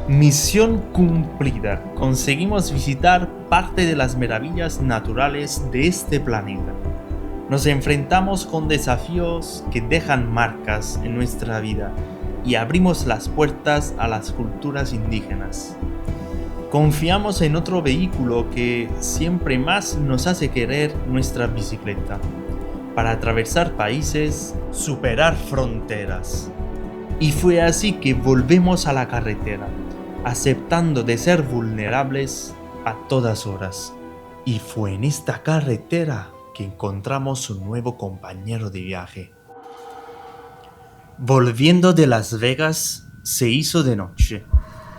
Misión cumplida. Conseguimos visitar parte de las maravillas naturales de este planeta. Nos enfrentamos con desafíos que dejan marcas en nuestra vida y abrimos las puertas a las culturas indígenas. Confiamos en otro vehículo que siempre más nos hace querer nuestra bicicleta, para atravesar países, superar fronteras. Y fue así que volvemos a la carretera, aceptando de ser vulnerables a todas horas. Y fue en esta carretera que encontramos un nuevo compañero de viaje. Volviendo de Las Vegas, se hizo de noche.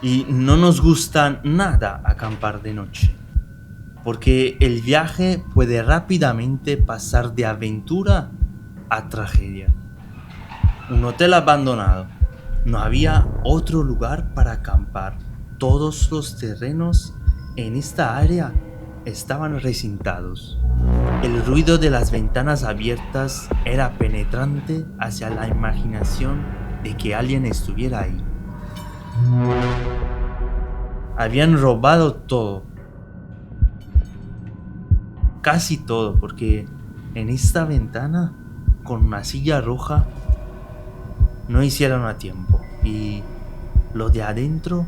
Y no nos gusta nada acampar de noche, porque el viaje puede rápidamente pasar de aventura a tragedia. Un hotel abandonado. No había otro lugar para acampar. Todos los terrenos en esta área estaban recintados. El ruido de las ventanas abiertas era penetrante hacia la imaginación de que alguien estuviera ahí. Habían robado todo. Casi todo, porque en esta ventana, con una silla roja, no hicieron a tiempo. Y lo de adentro,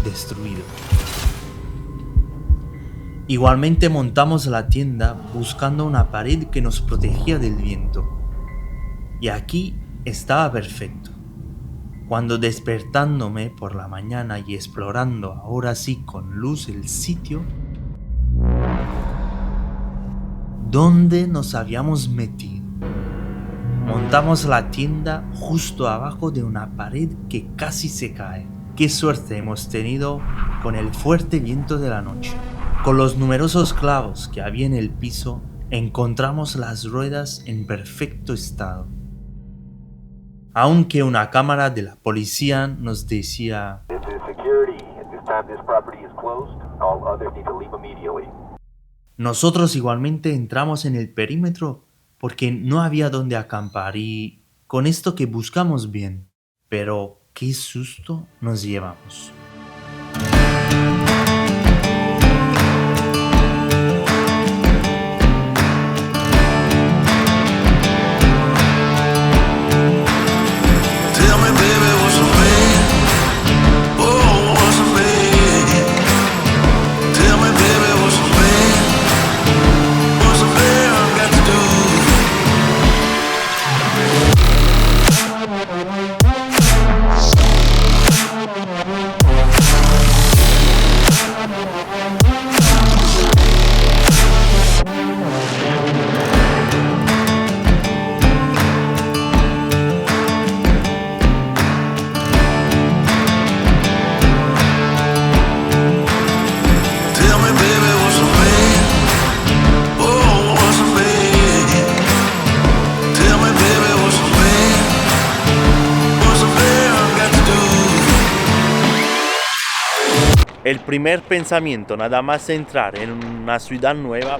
destruido. Igualmente montamos la tienda buscando una pared que nos protegía del viento. Y aquí estaba perfecto. Cuando despertándome por la mañana y explorando ahora sí con luz el sitio, ¿dónde nos habíamos metido? Montamos la tienda justo abajo de una pared que casi se cae. Qué suerte hemos tenido con el fuerte viento de la noche. Con los numerosos clavos que había en el piso, encontramos las ruedas en perfecto estado. Aunque una cámara de la policía nos decía: nosotros igualmente entramos en el perímetro porque no había donde acampar y con esto que buscamos bien. Pero qué susto nos llevamos. El primer pensamiento, nada más entrar en una ciudad nueva,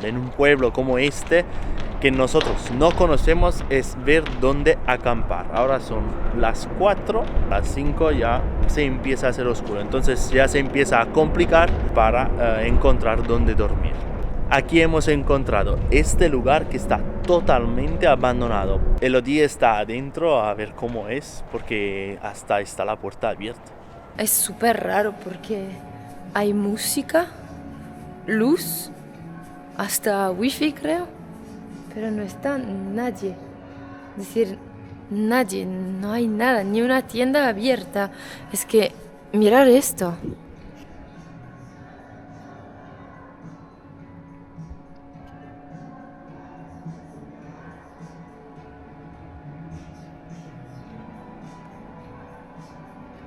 en un pueblo como este, que nosotros no conocemos, es ver dónde acampar. Ahora son las 4, las 5 ya se empieza a hacer oscuro, entonces ya se empieza a complicar para encontrar dónde dormir. Aquí hemos encontrado este lugar que está totalmente abandonado. Elodie está adentro a ver cómo es, porque hasta está la puerta abierta. Es súper raro porque hay música, luz, hasta wifi creo, pero no está nadie. Es decir, nadie, no hay nada, ni una tienda abierta. Es que, mirar esto.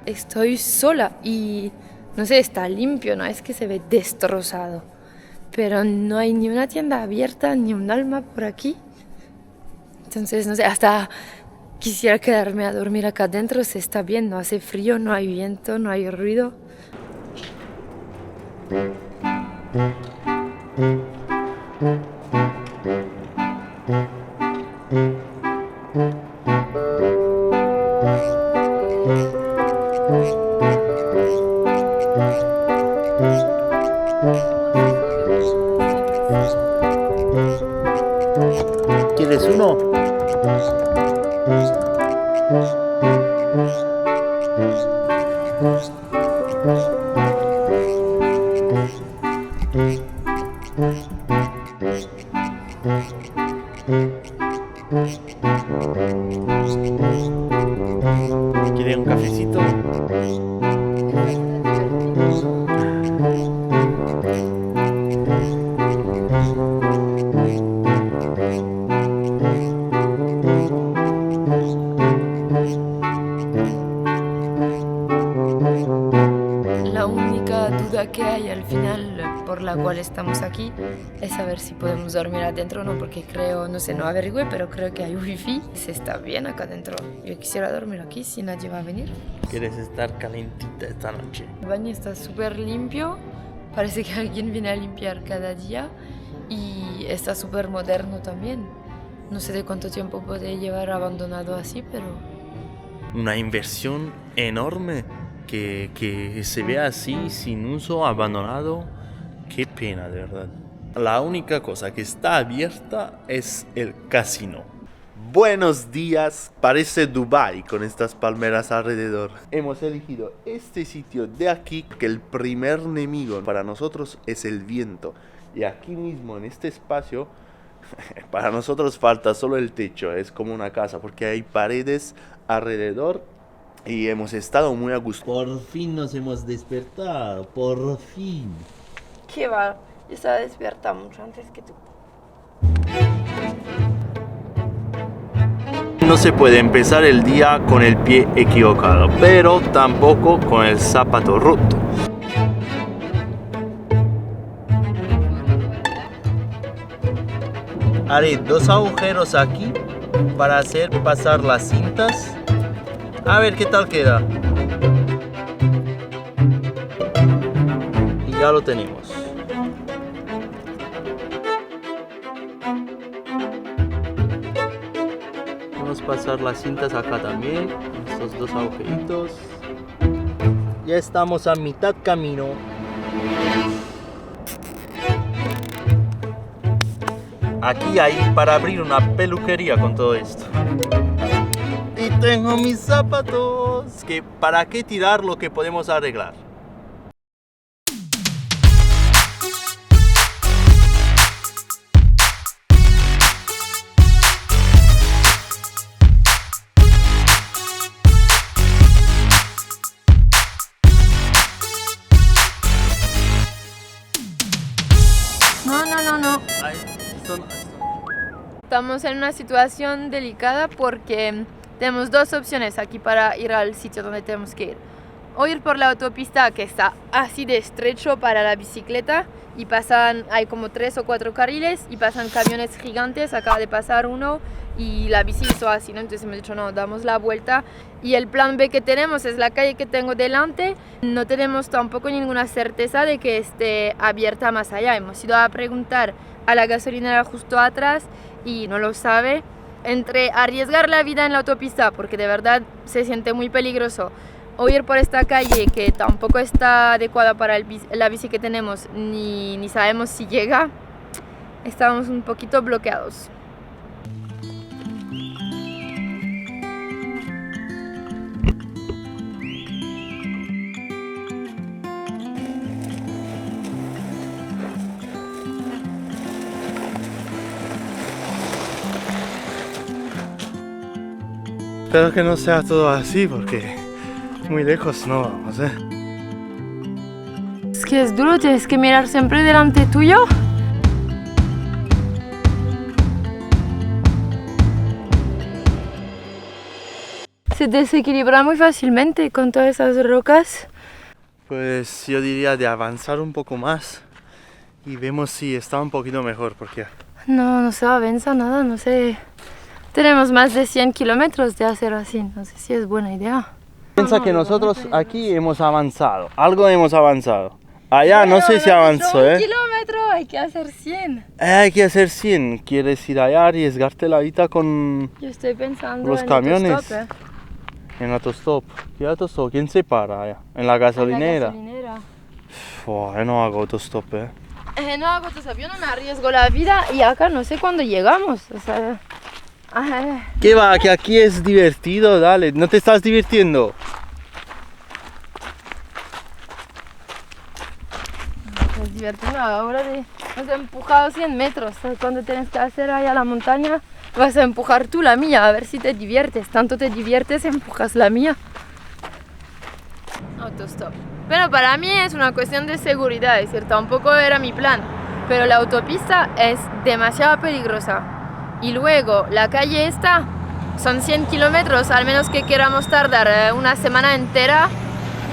Estoy sola y no sé, está limpio, no es que se ve destrozado, pero no hay ni una tienda abierta, ni un alma por aquí. Entonces, no sé, hasta quisiera quedarme a dormir acá adentro, se está bien, no hace frío, no hay viento, no hay ruido. ¿Quieres uno? ¿Quiere un cafecito? La única duda que hay al final por la cual estamos aquí es saber si podemos dormir adentro o no, porque creo, no sé, no averigüé, pero creo que hay wifi, se está bien acá adentro. Yo quisiera dormir aquí si nadie va a venir. ¿Quieres estar calentita esta noche? El baño está súper limpio, parece que alguien viene a limpiar cada día y está súper moderno también. No sé de cuánto tiempo puede llevar abandonado así, pero... Una inversión enorme que se vea así, sin uso, abandonado. Qué pena, de verdad. La única cosa que está abierta es el casino. Buenos días, parece Dubái con estas palmeras alrededor. Hemos elegido este sitio de aquí, que el primer enemigo para nosotros es el viento. Y aquí mismo, en este espacio, para nosotros falta solo el techo, es como una casa, porque hay paredes alrededor y hemos estado muy a gusto. Por fin nos hemos despertado, por fin. ¿Qué va? Yo estaba despierta mucho antes que tú. No se puede empezar el día con el pie equivocado, pero tampoco con el zapato roto. Haré 2 agujeros aquí para hacer pasar las cintas. A ver qué tal queda. Y ya lo tenemos. Vamos a pasar las cintas acá también. Estos 2 agujeritos. Ya estamos a mitad camino. Aquí hay para abrir una peluquería con todo esto. Y tengo mis zapatos. Que ¿para qué tirar lo que podemos arreglar? No. Ay, esto no. Estamos en una situación delicada porque tenemos 2 opciones aquí para ir al sitio donde tenemos que ir. O ir por la autopista que está así de estrecho para la bicicleta y hay como 3 o 4 carriles y pasan camiones gigantes, acaba de pasar uno y la bici hizo así, ¿no? Entonces hemos dicho no, damos la vuelta y el plan B que tenemos es la calle que tengo delante. No tenemos tampoco ninguna certeza de que esté abierta más allá. Hemos ido a preguntar a la gasolinera justo atrás y no lo sabe. Entre arriesgar la vida en la autopista, porque de verdad se siente muy peligroso, o ir por esta calle que tampoco está adecuada para la bici que tenemos, ni sabemos si llega, estamos un poquito bloqueados. Espero que no sea todo así porque muy lejos no vamos, ¿eh? Es que es duro, tienes que mirar siempre delante tuyo. Se desequilibra muy fácilmente con todas esas rocas. Pues yo diría de avanzar un poco más y vemos si está un poquito mejor porque... No se avanza nada, no sé. Tenemos más de 100 kilómetros de hacer así, no sé si es buena idea. Piensa que nosotros aquí hemos avanzado, algo hemos avanzado. Allá no sé si avanzó, Un kilómetro, hay que hacer 100. Hay que hacer 100. ¿Quieres ir allá a arriesgarte la vida con Yo estoy pensando los en camiones? autostop, En autostop. ¿Qué autostop? ¿Quién se para? En la gasolinera. Yo no hago autostop, No hago autostop, yo no me arriesgo la vida y acá no sé cuándo llegamos. O sea... ¿Qué va? Que aquí es divertido, dale. ¿No te estás divirtiendo? Es divertido ahora nos he empujado 100 metros. Cuando tienes que hacer ahí a la montaña, vas a empujar tú la mía, a ver si te diviertes. Tanto te diviertes, empujas la mía. Autostop. Pero para mí es una cuestión de seguridad, es decir, tampoco era mi plan. Pero la autopista es demasiado peligrosa. Y luego la calle esta son 100 kilómetros, al menos que queramos tardar una semana entera.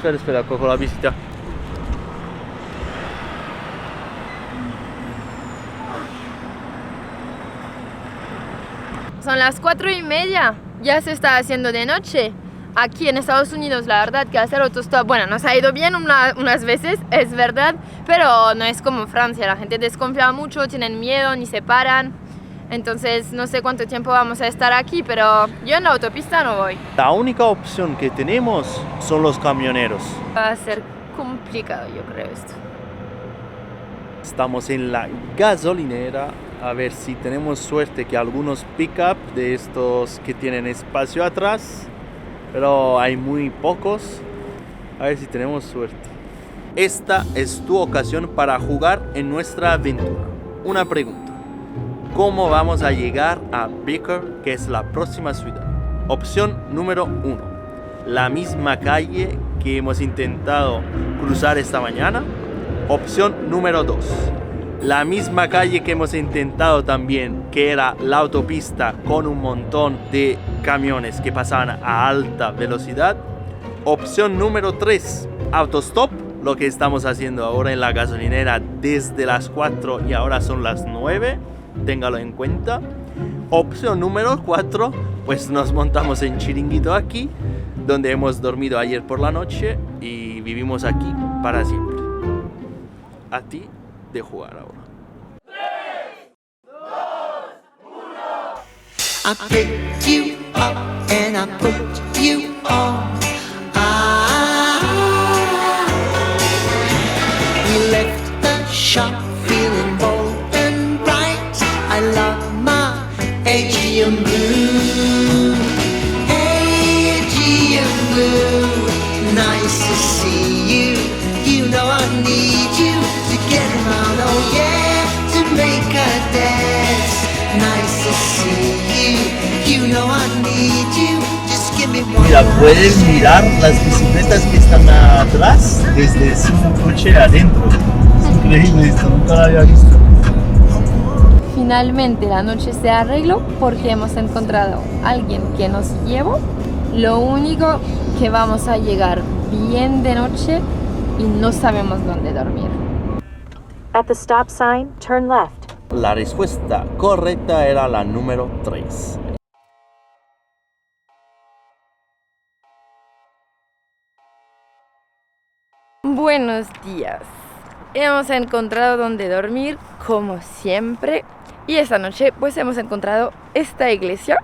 Espera, cojo la visita. Son las 4:30, ya se está haciendo de noche. Aquí en Estados Unidos, la verdad que hacer autostop, bueno, nos ha ido bien unas veces, es verdad, pero no es como Francia, la gente desconfía mucho, tienen miedo, ni se paran. Entonces no sé cuánto tiempo vamos a estar aquí, pero yo en la autopista no voy. La única opción que tenemos son los camioneros. Va a ser complicado, yo creo, esto. Estamos en la gasolinera, a ver si tenemos suerte que algunos pick-up de estos que tienen espacio atrás, pero hay muy pocos. A ver si tenemos suerte. Esta es tu ocasión para jugar en nuestra aventura. Una pregunta. ¿Cómo vamos a llegar a Beaker, que es la próxima ciudad? Opción número 1. La misma calle que hemos intentado cruzar esta mañana. Opción número 2. La misma calle que hemos intentado también, que era la autopista con un montón de camiones que pasaban a alta velocidad. Opción número 3. Autostop, lo que estamos haciendo ahora en la gasolinera desde las 4 y ahora son las 9. Téngalo en cuenta. Opción número 4, pues nos montamos en chiringuito aquí, donde hemos dormido ayer por la noche y vivimos aquí para siempre. A ti de jugar ahora. 3, 2, 1. I picked you up and I put you on. We left the shop feeling bold and bright. I love my Aegean blue. Aegean blue. Nice to see you. You know I need you to get around. Oh yeah, to make a dance. Nice to see you. You know I need you. Just give me one. Mira, puedes mirar las bicicletas que están atrás desde su coche adentro. Es increíble esto, nunca lo había visto. Finalmente la noche se arregló porque hemos encontrado a alguien que nos llevó. Lo único que vamos a llegar bien de noche y no sabemos dónde dormir. At the stop sign, turn left. La respuesta correcta era la número 3. Buenos días. Hemos encontrado dónde dormir, como siempre. Y esta noche pues hemos encontrado esta iglesia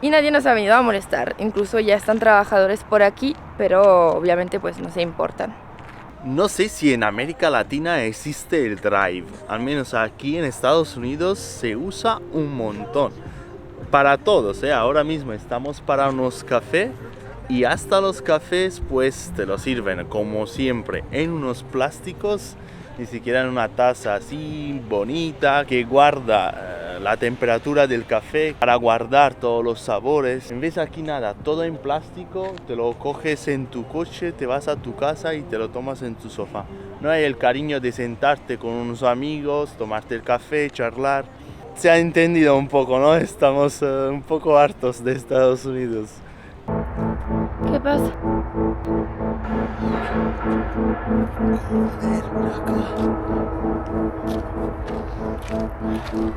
y nadie nos ha venido a molestar. Incluso ya están trabajadores por aquí, pero obviamente pues no se importan. No sé si en América Latina existe el drive. Al menos aquí en Estados Unidos se usa un montón. Para todos, ahora mismo estamos para unos cafés y hasta los cafés pues te lo sirven como siempre en unos plásticos. Ni siquiera en una taza así bonita que guarda la temperatura del café para guardar todos los sabores. En vez de aquí nada, todo en plástico, te lo coges en tu coche, te vas a tu casa y te lo tomas en tu sofá. No hay el cariño de sentarte con unos amigos, tomarte el café, charlar. Se ha entendido un poco, ¿no? Estamos un poco hartos de Estados Unidos. ¿Qué pasa?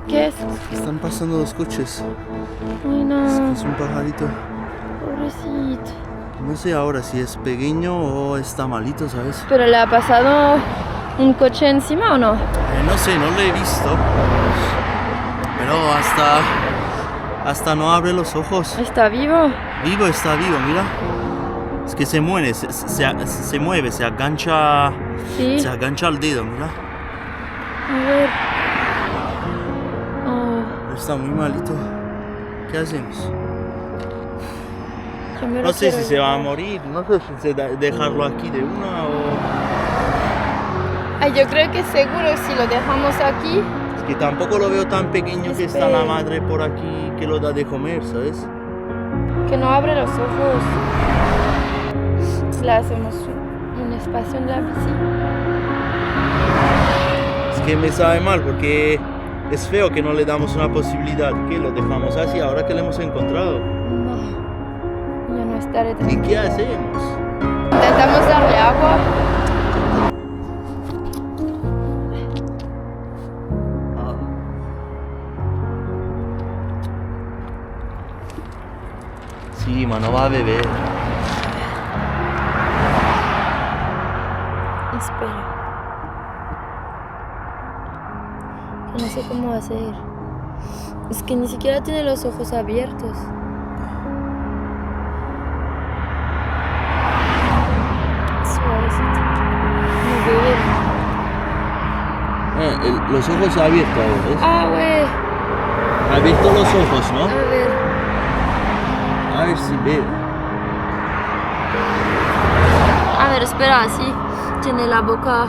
¿Qué es? Están pasando los coches. Ay, no. Es un pajarito. Pobrecito. No sé ahora si es pequeño o está malito, ¿sabes? ¿Pero le ha pasado un coche encima o no? No sé, no lo he visto. Pero hasta no abre los ojos. ¿Está vivo? Vivo, está vivo, mira. Es que se mueve, se mueve, se engancha. Sí. Se engancha al dedo, mira. A ver. Oh, Está muy malito. ¿Qué hacemos? yo me lo No sé si quiero se va a llevar. morir, no sé si dejarlo aquí de una o... Ay, yo creo que seguro si lo dejamos aquí, Es que tampoco lo veo tan pequeño que está Espera. la madre por aquí que lo da de comer, ¿sabes? que no abre los ojos. Le hacemos un espacio en la bici. Es que me sabe mal porque es feo que no le damos una posibilidad, que lo dejamos así ahora que lo hemos encontrado. No, yo no estaré ¿Y tranquila. qué hacemos? Intentamos darle agua. Sí, ma no va a beber. Espera. Que no sé cómo hacer. Es que ni siquiera tiene los ojos abiertos. Suavecito. No bebe. Los ojos abiertos ahora, ¿ves? Ah, güey. Abiertos los ojos, ¿no? A ver. A ver si bebe. A ver, espera, sí. Tiene la boca.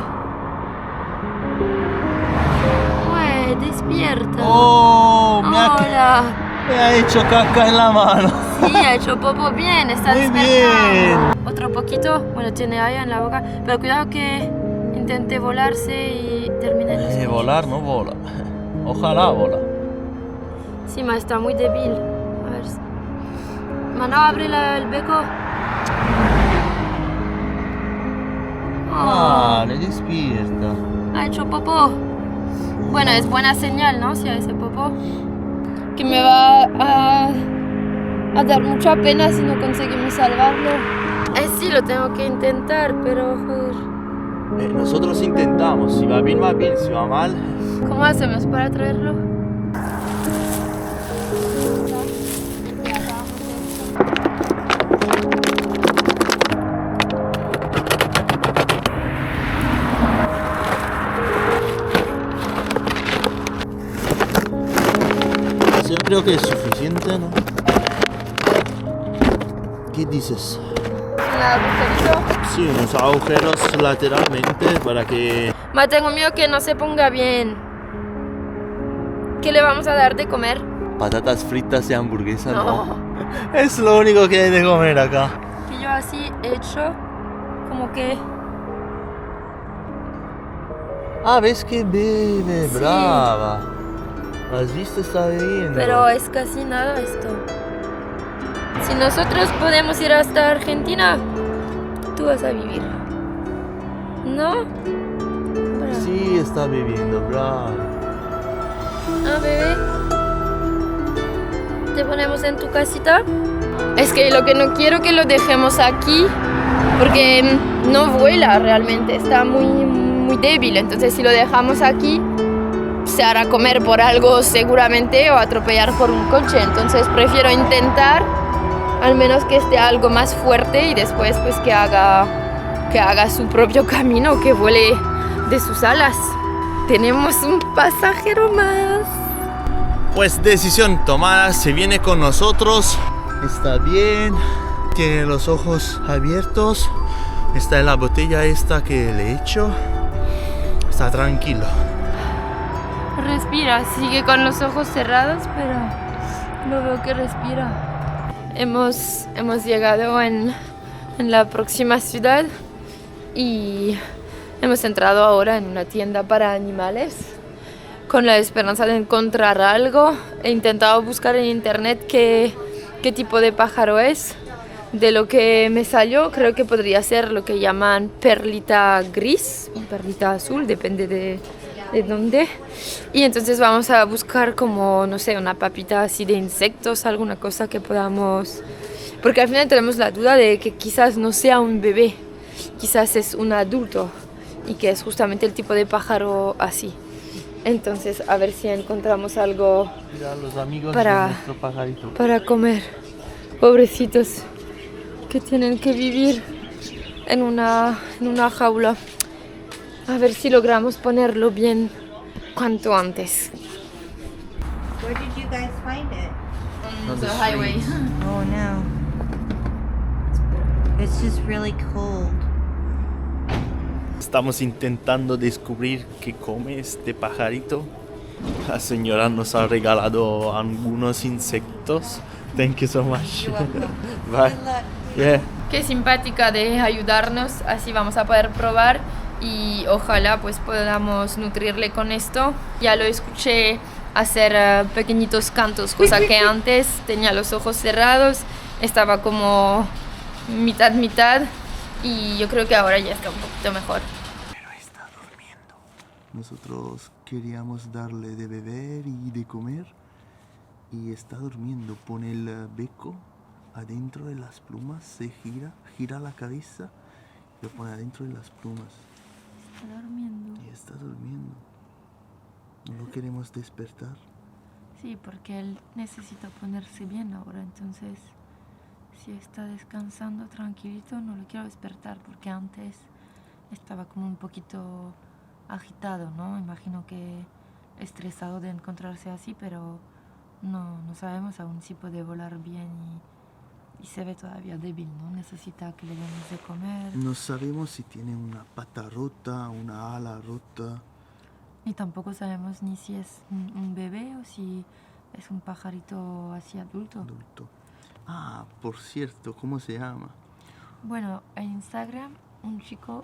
Güey, despierta. ¡Oh! Hola. Me ha hecho caca en la mano. Sí, ha hecho popo bien, está Muy despertado. bien. Otro poquito, bueno, tiene aire en la boca, pero cuidado que intente volarse y termine en los ojos. Volar no vola. Ojalá vola. Sí, ma, está muy débil. A ver. Mano, abre el beco. Oh, le despierta. ha hecho popó. Bueno, es buena señal, ¿no? Si hace popó. Que me va a dar mucha pena si no conseguimos salvarlo. Sí, lo tengo que intentar, pero joder. Nosotros intentamos. Si va bien, si va mal. ¿Cómo hacemos para traerlo? Yo creo que es suficiente, ¿no? ¿Qué dices? ¿Un agujerito? Sí, unos agujeros lateralmente para que... Ma, tengo miedo que no se ponga bien. ¿Qué le vamos a dar de comer? Patatas fritas y hamburguesas, No. Es lo único que hay de comer acá. Que yo así he hecho como que... Ah, ves que bebe, Sí. brava. ¿Has visto? Está bebiendo. Pero es casi nada esto. Si nosotros podemos ir hasta Argentina, tú vas a vivir. ¿No? Bravo. Sí, está bebiendo, brava. Ah, bebé. ¿Te ponemos en tu casita? Es que lo que no quiero que lo dejemos aquí, porque no vuela realmente, está muy débil. Entonces si lo dejamos aquí, se hará comer por algo seguramente o atropellar por un coche. Entonces prefiero intentar al menos que esté algo más fuerte y después pues que haga su propio camino, que vuele de sus alas. Tenemos un pasajero más. Pues decisión tomada, se viene con nosotros. Está bien, tiene los ojos abiertos. Está en la botella esta que le he hecho. Está tranquilo. Respira, sigue con los ojos cerrados, pero no veo que respira. Hemos llegado en la próxima ciudad y hemos entrado ahora en una tienda para animales con la esperanza de encontrar algo. He intentado buscar en internet qué tipo de pájaro es. De lo que me salió, creo que podría ser lo que llaman perlita gris o perlita azul, depende de dónde. Y entonces vamos a buscar como, no sé, una papita así de insectos, alguna cosa que podamos... Porque al final tenemos la duda de que quizás no sea un bebé, quizás es un adulto y que es justamente el tipo de pájaro así. Entonces a ver si encontramos algo Mira los amigos Para- de nuestro pajarito. para comer. Pobrecitos, que tienen que vivir en una jaula. A ver si logramos ponerlo bien cuanto antes. Where did you guys find it? On the highway. Oh no. It's just really cold. Estamos intentando descubrir qué come este pajarito. La señora nos ha regalado algunos insectos. Thank you so much. Bye. Yeah. Qué simpática de ayudarnos, así vamos a poder probar y ojalá pues podamos nutrirle con esto. Ya lo escuché hacer pequeñitos cantos, cosa que antes tenía los ojos cerrados, estaba como mitad y yo creo que ahora ya está un poquito mejor. Pero está durmiendo. Nosotros queríamos darle de beber y de comer y está durmiendo. Pone el beco adentro de las plumas, se gira la cabeza y lo pone adentro de las plumas. Está durmiendo. Y está durmiendo. No lo queremos despertar. Sí, porque él necesita ponerse bien ahora, entonces si está descansando tranquilito no lo quiero despertar porque antes estaba como un poquito agitado, ¿no? Imagino que estresado de encontrarse así, pero no sabemos aún si puede volar bien y se ve todavía débil, ¿no? Necesita que le demos de comer. No sabemos si tiene una pata rota, una ala rota. Y tampoco sabemos ni si es un bebé o si es un pajarito así adulto. Ah, por cierto, ¿cómo se llama? Bueno, en Instagram un chico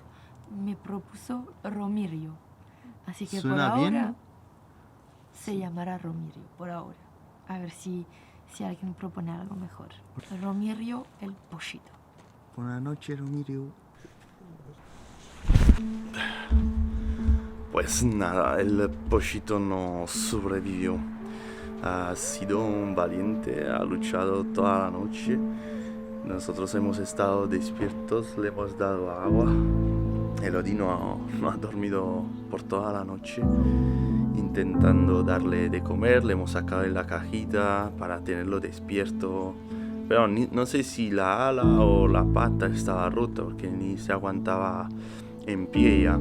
me propuso Romirio. Así que por ¿Suena ahora bien? se llamará Romirio, por ahora. A ver si alguien propone algo mejor. Romirio el pollito. Buenas noches, Romirio. Pues nada, el pollito no sobrevivió. Ha sido un valiente, ha luchado toda la noche. Nosotros hemos estado despiertos, le hemos dado agua. Elodie no ha dormido por toda la noche, intentando darle de comer. Le hemos sacado de la cajita para tenerlo despierto. Pero no sé si la ala o la pata estaba rota, porque ni se aguantaba en pie ya.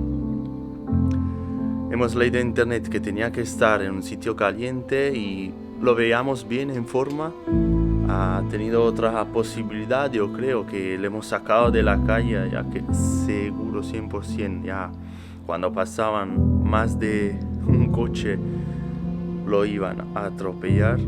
Hemos leído en internet que tenía que estar en un sitio caliente y lo veíamos bien en forma. Ha tenido otra posibilidad, yo creo que le hemos sacado de la calle, ya que seguro 100% ya cuando pasaban más de un coche lo iban a atropellar.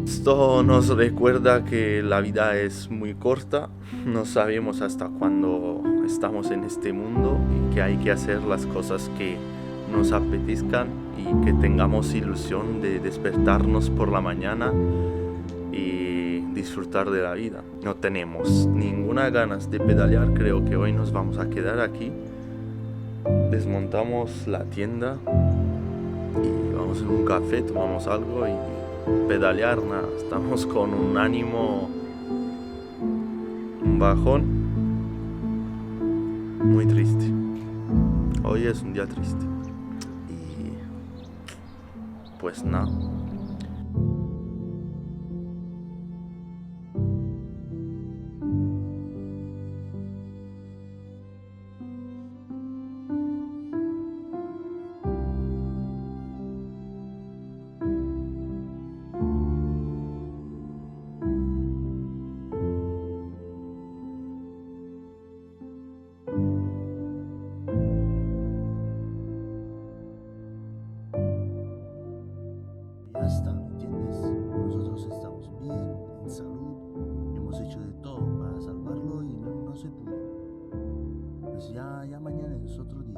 Esto nos recuerda que la vida es muy corta, no sabemos hasta cuándo estamos en este mundo y que hay que hacer las cosas que nos apetezcan y que tengamos ilusión de despertarnos por la mañana y disfrutar de la vida. No tenemos ninguna ganas de pedalear, creo que hoy nos vamos a quedar aquí. Desmontamos la tienda y vamos a un café, tomamos algo y pedalear, nada. Estamos con un ánimo, un bajón, muy triste. Hoy es un día triste. Pues nada. Ya está, ¿me entiendes? Nosotros estamos bien, en salud, hemos hecho de todo para salvarlo y no se pudo. Pues ya mañana es otro día.